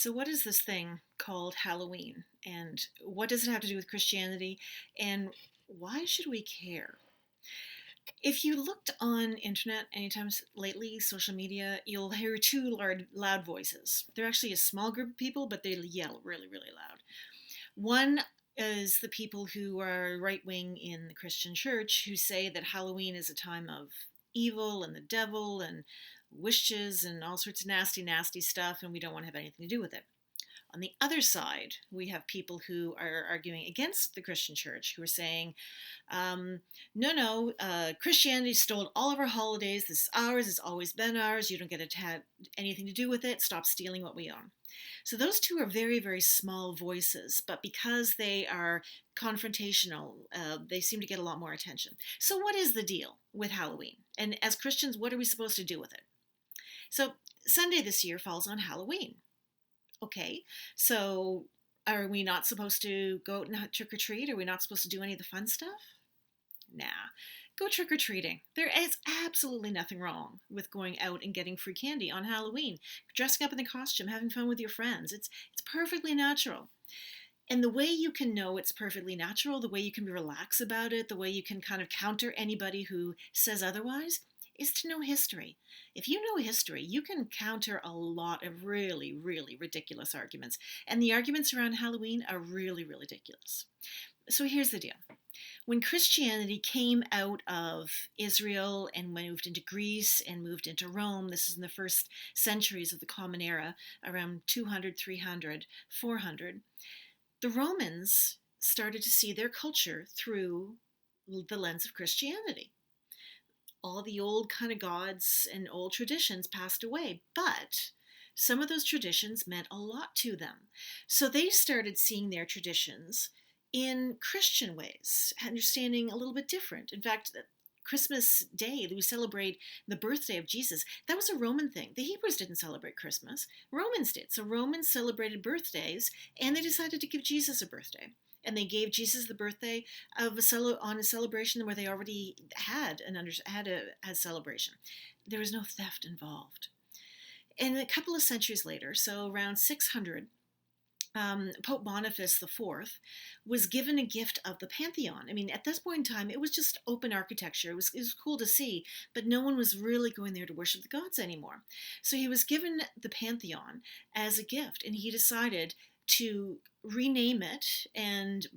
So, what is this thing called Halloween? And what does it have to do with Christianity? And why should we care? If you looked on internet anytime lately, social media, you'll hear two loud voices. They're actually a small group of people, but they yell really, really loud. One is the people who are right wing in the Christian church who say that Halloween is a time of evil and the devil and witches and all sorts of nasty, nasty stuff, and we don't want to have anything to do with it. On the other side, we have people who are arguing against the Christian church, who are saying, no, Christianity stole all of our holidays. This is ours. It's always been ours. You don't get to have anything to do with it. Stop stealing what we own. So those two are very, very small voices, but because they are confrontational, they seem to get a lot more attention. So what is the deal with Halloween? And as Christians, what are we supposed to do with it? So Sunday this year falls on Halloween. Okay, so are we not supposed to go out and trick or treat? Are we not supposed to do any of the fun stuff? Nah, go trick or treating. There is absolutely nothing wrong with going out and getting free candy on Halloween, dressing up in the costume, having fun with your friends. It's perfectly natural. And the way you can know it's perfectly natural, the way you can be relaxed about it, the way you can kind of counter anybody who says otherwise, is to know history. If you know history, you can counter a lot of really, really ridiculous arguments. And the arguments around Halloween are really, really ridiculous. So here's the deal. When Christianity came out of Israel and moved into Greece and moved into Rome, this is in the first centuries of the Common Era, around 200, 300, 400, the Romans started to see their culture through the lens of Christianity. All the old kind of gods and old traditions passed away, but some of those traditions meant a lot to them. So they started seeing their traditions in Christian ways, understanding a little bit different. In fact, Christmas Day, we celebrate the birthday of Jesus. That was a Roman thing. The Hebrews didn't celebrate Christmas. Romans did. So Romans celebrated birthdays, and they decided to give Jesus a birthday. And they gave Jesus the birthday of on a celebration where they already had a celebration. There was no theft involved. And a couple of centuries later, so around 600, Pope Boniface IV was given a gift of the Pantheon. I mean, at this point in time, it was just open architecture. It was cool to see, but no one was really going there to worship the gods anymore. So he was given the Pantheon as a gift, and he decided to rename it and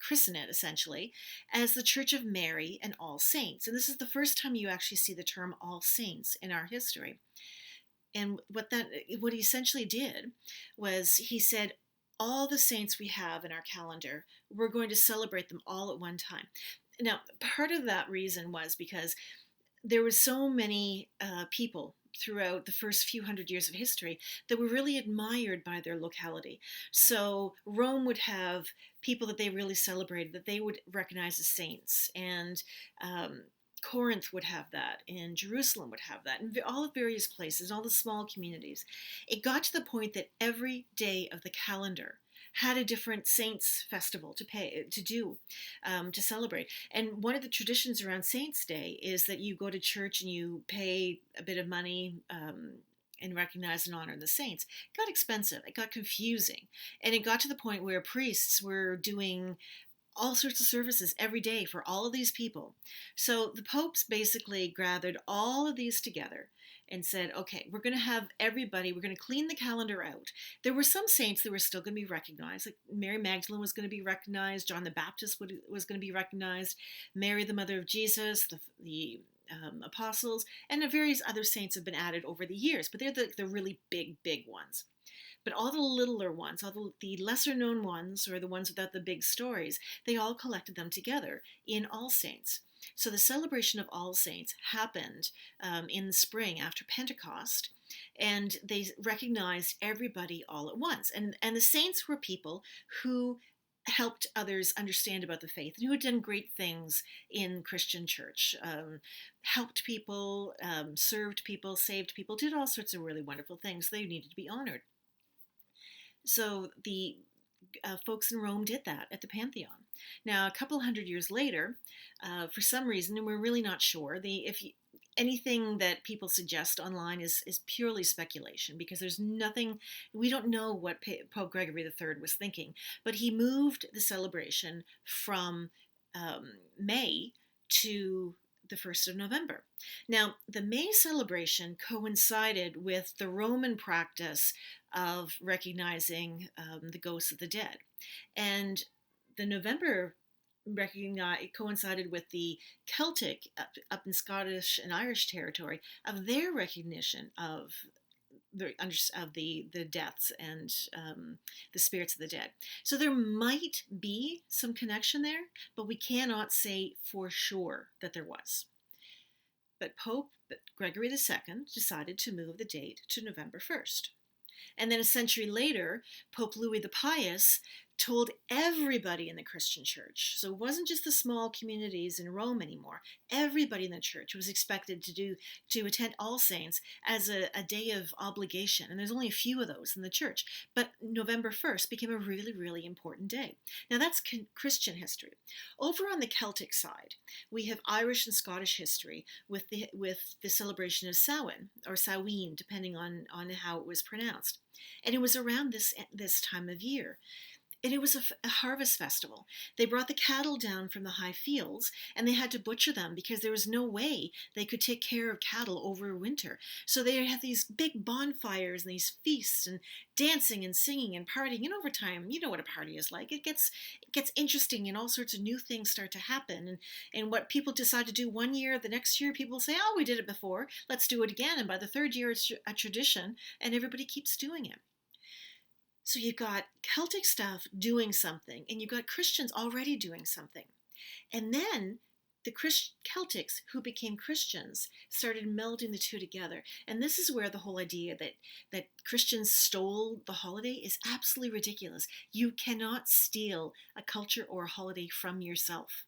christen it essentially as the Church of Mary and All Saints. And this is the first time you actually see the term All Saints in our history. And what he essentially did was he said, all the saints we have in our calendar, we're going to celebrate them all at one time. Now, part of that reason was because there were so many people throughout the first few hundred years of history that were really admired by their locality. So Rome would have people that they really celebrated, that they would recognize as saints, and Corinth would have that, and Jerusalem would have that, and all the various places, all the small communities. It got to the point that every day of the calendar had a different saints festival to celebrate. And one of the traditions around Saints Day is that you go to church and you pay a bit of money and recognize and honor the saints. It got expensive. It got confusing. And it got to the point where priests were doing all sorts of services every day for all of these people. So the popes basically gathered all of these together and said, okay, we're going to clean the calendar out. There were some saints that were still going to be recognized, like Mary Magdalene was going to be recognized, John the Baptist was going to be recognized, Mary, the mother of Jesus, the apostles, and various other saints have been added over the years, but they're the really big, big ones. But all the littler ones, all the lesser known ones, or the ones without the big stories, they all collected them together in All Saints. So the celebration of All Saints happened in the spring after Pentecost, and they recognized everybody all at once. And the saints were people who helped others understand about the faith and who had done great things in Christian church, helped people, served people, saved people, did all sorts of really wonderful things. They needed to be honored. So the folks in Rome did that at the Pantheon. Now, a couple hundred years later, for some reason, and we're really not sure, anything that people suggest online is purely speculation, because there's nothing, we don't know what Pope Gregory III was thinking, but he moved the celebration from May to the 1st of November. Now, the May celebration coincided with the Roman practice of recognizing the ghosts of the dead. And the November it coincided with the Celtic up in Scottish and Irish territory of their recognition of the deaths and the spirits of the dead. So there might be some connection there, but we cannot say for sure that there was. But Pope Gregory II decided to move the date to November 1st. And then a century later, Pope Louis the Pious told everybody in the Christian church. So it wasn't just the small communities in Rome anymore. Everybody in the church was expected to attend All Saints as a day of obligation. And there's only a few of those in the church. But November 1st became a really, really important day. Now that's Christian history. Over on the Celtic side, we have Irish and Scottish history with the celebration of Samhain, or Samhain, depending on how it was pronounced. And it was around this time of year. And it was a harvest festival. They brought the cattle down from the high fields, and they had to butcher them because there was no way they could take care of cattle over winter. So they had these big bonfires and these feasts and dancing and singing and partying. And over time, you know what a party is like. It gets interesting, and all sorts of new things start to happen. And what people decide to do one year, the next year people say, oh, we did it before, let's do it again. And by the third year, it's a tradition, and everybody keeps doing it. So you've got Celtic stuff doing something, and you've got Christians already doing something. And then the Celtics who became Christians started melding the two together. And this is where the whole idea that Christians stole the holiday is absolutely ridiculous. You cannot steal a culture or a holiday from yourself.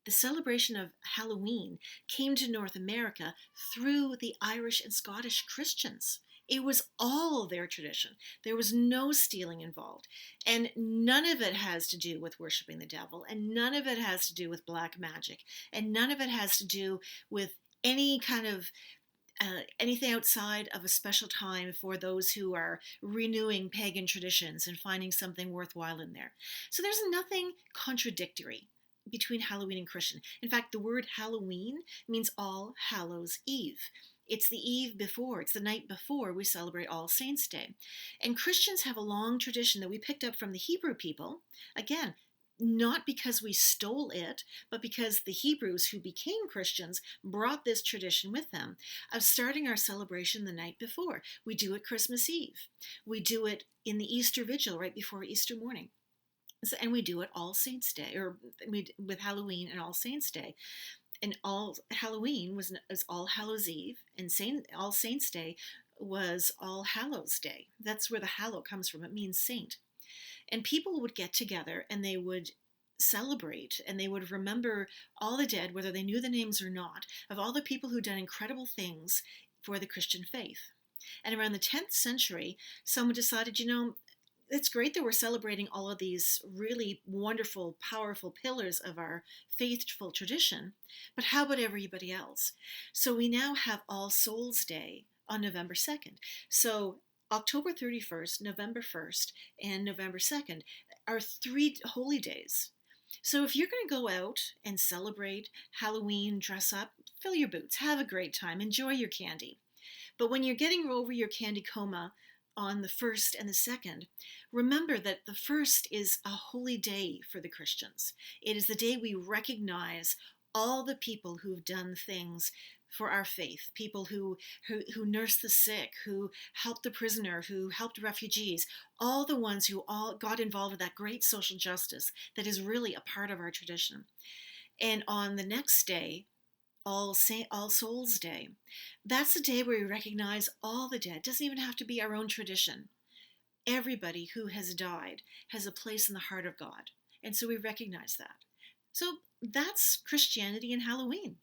The celebration of Halloween came to North America through the Irish and Scottish Christians. It was all their tradition. There was no stealing involved. And none of it has to do with worshiping the devil. And none of it has to do with black magic. And none of it has to do with any kind of anything outside of a special time for those who are renewing pagan traditions and finding something worthwhile in there. So there's nothing contradictory between Halloween and Christian. In fact, the word Halloween means All Hallows Eve. It's the eve before, it's the night before we celebrate All Saints' Day. And Christians have a long tradition that we picked up from the Hebrew people. Again, not because we stole it, but because the Hebrews who became Christians brought this tradition with them of starting our celebration the night before. We do it Christmas Eve. We do it in the Easter Vigil right before Easter morning. And we do it All Saints' Day, or with Halloween and All Saints' Day. And Halloween was All Hallows Eve, and All Saints' Day was All Hallows Day. That's where the hallow comes from. It means saint. And people would get together and they would celebrate, and they would remember all the dead, whether they knew the names or not, of all the people who'd done incredible things for the Christian faith. And around the 10th century, someone decided, it's great that we're celebrating all of these really wonderful, powerful pillars of our faithful tradition, but how about everybody else? So we now have All Souls Day on November 2nd. So October 31st, November 1st, and November 2nd are 3 holy days. So if you're going to go out and celebrate Halloween, dress up, fill your boots, have a great time, enjoy your candy. But when you're getting over your candy coma on the 1st and the 2nd, remember that the 1st is a holy day for the Christians. It is the day we recognize all the people who've done things for our faith, people who nursed the sick, who helped the prisoner, who helped refugees, all the ones who all got involved with that great social justice that is really a part of our tradition. And on the next day, All Souls Day, that's the day where we recognize all the dead. It doesn't even have to be our own tradition. Everybody who has died has a place in the heart of God. And so we recognize that. So that's Christianity and Halloween.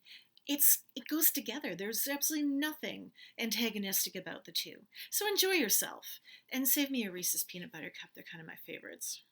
It goes together. There's absolutely nothing antagonistic about the two. So enjoy yourself, and save me a Reese's peanut butter cup. They're kind of my favorites.